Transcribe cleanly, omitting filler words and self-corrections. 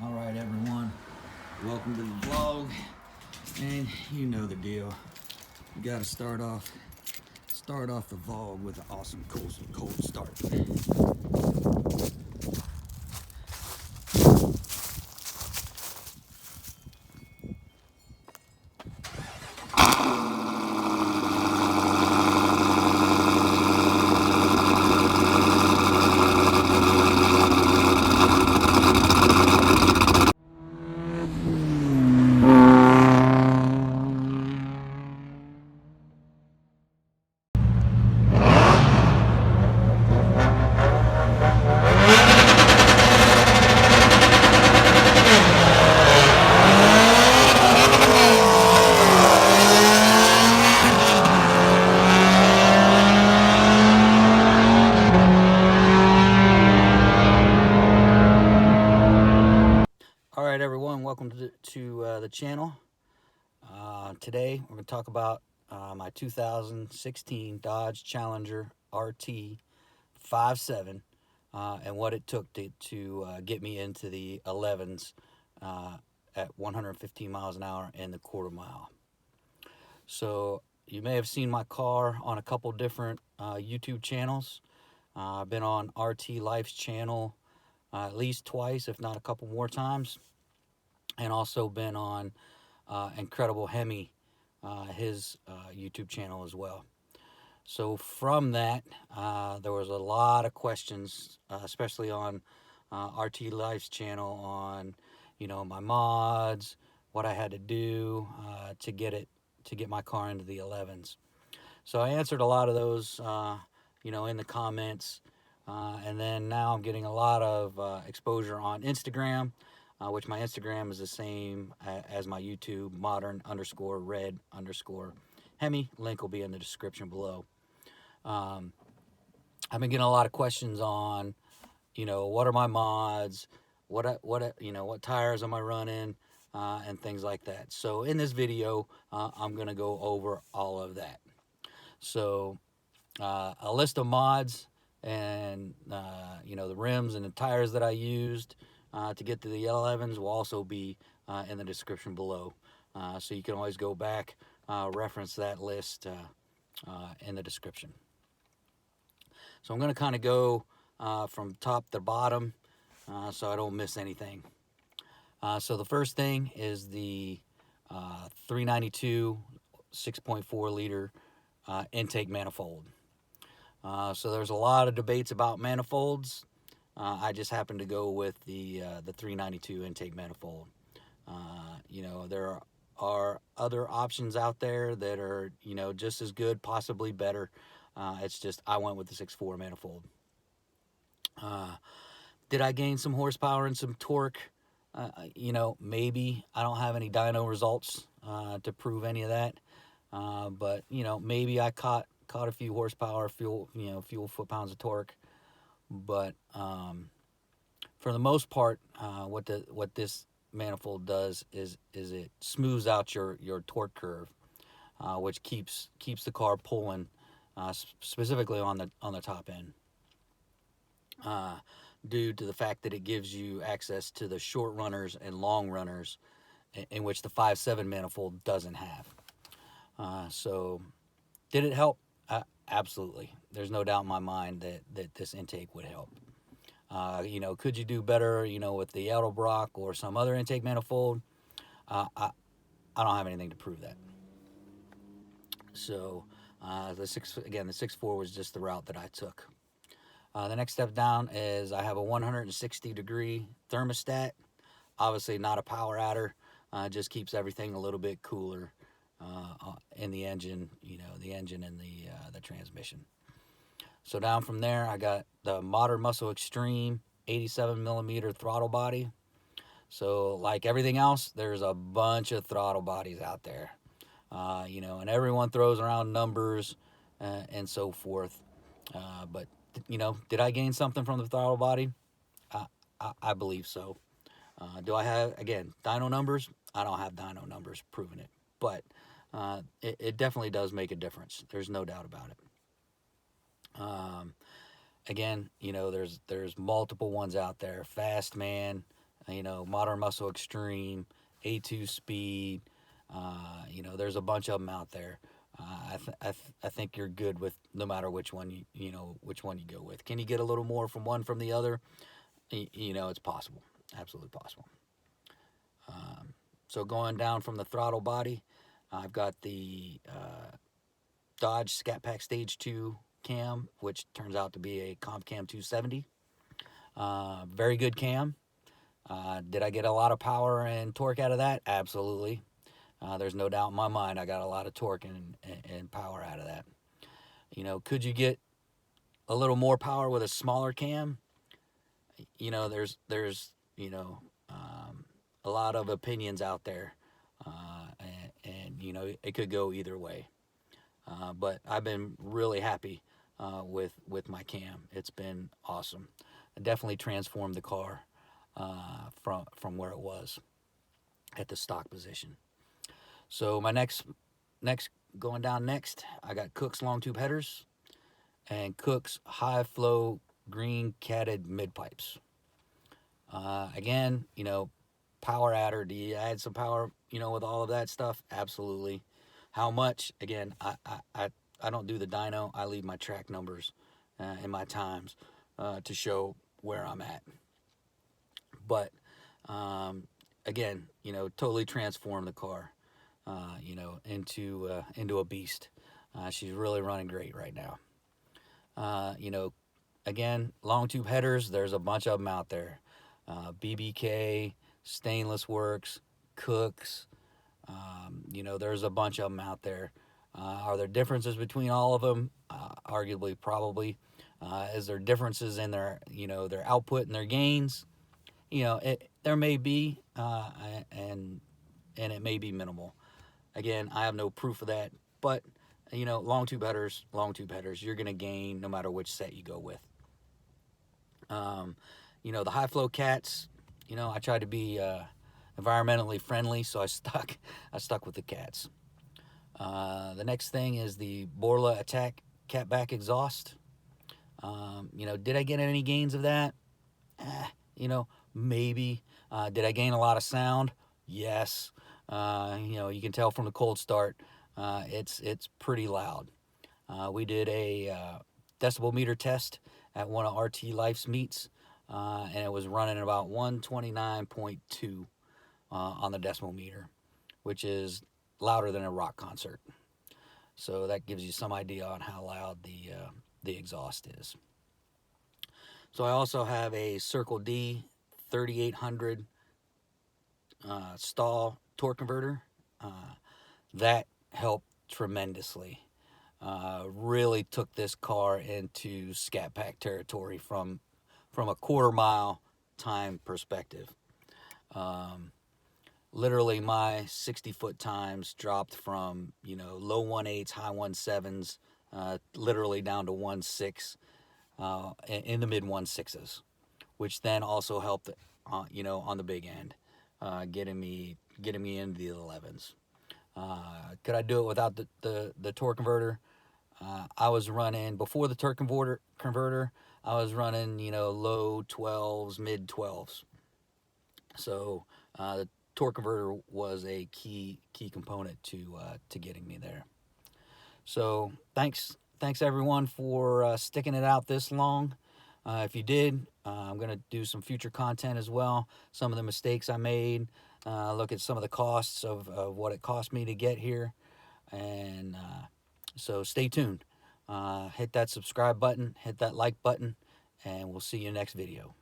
Alright everyone, welcome to the vlog, and you know the deal. You gotta start off the vlog with an awesome cold start. Alright everyone, welcome to the channel. Today we're going to talk about my 2016 Dodge Challenger RT 5.7 and what it took to get me into the 11s at 115 miles an hour in the quarter mile. So you may have seen my car on a couple different YouTube channels. I've been on RT Life's channel at least twice, if not a couple more times, and also been on Incredible Hemi, his YouTube channel as well. So from that, there was a lot of questions, especially on RT Life's channel, on my mods, what I had to do to get my car into the 11s. So I answered a lot of those, in the comments, and then now I'm getting a lot of exposure on Instagram, which my Instagram is the same as my YouTube, modern_red_Hemi. Link will be in the description below. I've been getting a lot of questions on, what are my mods, what tires am I running, and things like that. So in this video, I'm going to go over all of that. So a list of mods and, the rims and the tires that I used to get to the 11s will also be in the description below. So you can always go back, reference that list in the description. So I'm going to kind of go from top to bottom so I don't miss anything. So the first thing is the 392 6.4 liter intake manifold. So there's a lot of debates about manifolds. I just happen to go with the 392 intake manifold. There are other options out there that are just as good, possibly better. It's just I went with the 6.4 manifold. Did I gain some horsepower and some torque? Maybe. I don't have any dyno results to prove any of that. But maybe I caught a few horsepower, few foot-pounds of torque. But for the most part, what this manifold does is it smooths out your torque curve, which keeps the car pulling, specifically on the top end, due to the fact that it gives you access to the short runners and long runners, in which the 5.7 manifold doesn't have. So did it help? Absolutely. There's no doubt in my mind that this intake would help. Could you do better, with the Edelbrock or some other intake manifold? I don't have anything to prove that. So the 6.4 was just the route that I took. The next step down is I have a 160-degree thermostat. Obviously not a power adder. Just keeps everything a little bit cooler in the engine, the engine and the transmission. So down from there, I got the Modern Muscle Extreme 87mm throttle body. So like everything else, there's a bunch of throttle bodies out there, and everyone throws around numbers and so forth. But did I gain something from the throttle body? I believe so. Do I have, again, dyno numbers? I don't have dyno numbers proving it, but it definitely does make a difference. There's no doubt about it. Again, there's multiple ones out there. Fastman, you know, Modern Muscle Extreme, A2 Speed. You know, there's a bunch of them out there. I think you're good with no matter which one you know which one you go with. Can you get a little more from one from the other? You know, it's possible, absolutely possible. So going down from the throttle body, I've got the Dodge Scat Pack Stage 2 cam, which turns out to be a Comp Cam 270. Very good cam. Did I get a lot of power and torque out of that? Absolutely. There's no doubt in my mind I got a lot of torque and power out of that. You know, could you get a little more power with a smaller cam? You know, there's you know a lot of opinions out there, and you know it could go either way. But I've been really happy with my cam. It's been awesome. It definitely transformed the car from where it was at the stock position. So my next going down next, I got Kooks long tube headers and Kooks high flow Greene catted mid pipes. Again, you know, power adder. Do you add some power, you know, with all of that stuff? Absolutely. How much? Again, I don't do the dyno. I leave my track numbers and my times to show where I'm at. But again, you know, totally transform the car, you know, into a beast. She's really running great right now. You know, again, long tube headers. There's a bunch of them out there. BBK, Stainless Works, Kooks. You know, there's a bunch of them out there. Are there differences between all of them? Arguably, probably. Is there differences in their, you know, their output and their gains? You know, there may be, and it may be minimal. Again, I have no proof of that, but you know, long tube headers, you're gonna gain no matter which set you go with. You know, the high flow cats. You know, I tried to be environmentally friendly, so I stuck with the cats. The next thing is the Borla ATAK catback exhaust. You know, did I get any gains of that? You know, maybe. Did I gain a lot of sound? Yes. You know, you can tell from the cold start, it's pretty loud. We did a decibel meter test at one of RT Life's meets, and it was running about 129.2 on the decibel meter, which is louder than a rock concert. So that gives you some idea on how loud the exhaust is. So I also have a Circle D 3800 stall torque converter. That helped tremendously. Really took this car into Scat Pack territory from a quarter mile time perspective. Literally my 60-foot times dropped from, you know, low 1.8s, high 1.7s, literally down to 1.6, in the mid 1.6s, which then also helped, you know, on the big end, getting me into the 11s. Could I do it without the torque converter? I was running before the torque converter. I was running, you know, low 12s, mid 12s. So the torque converter was a key component to getting me there. So thanks everyone for sticking it out this long. If you did, I'm going to do some future content as well. Some of the mistakes I made, look at some of the costs of what it cost me to get here. And so stay tuned. Hit that subscribe button, hit that like button, and we'll see you next video.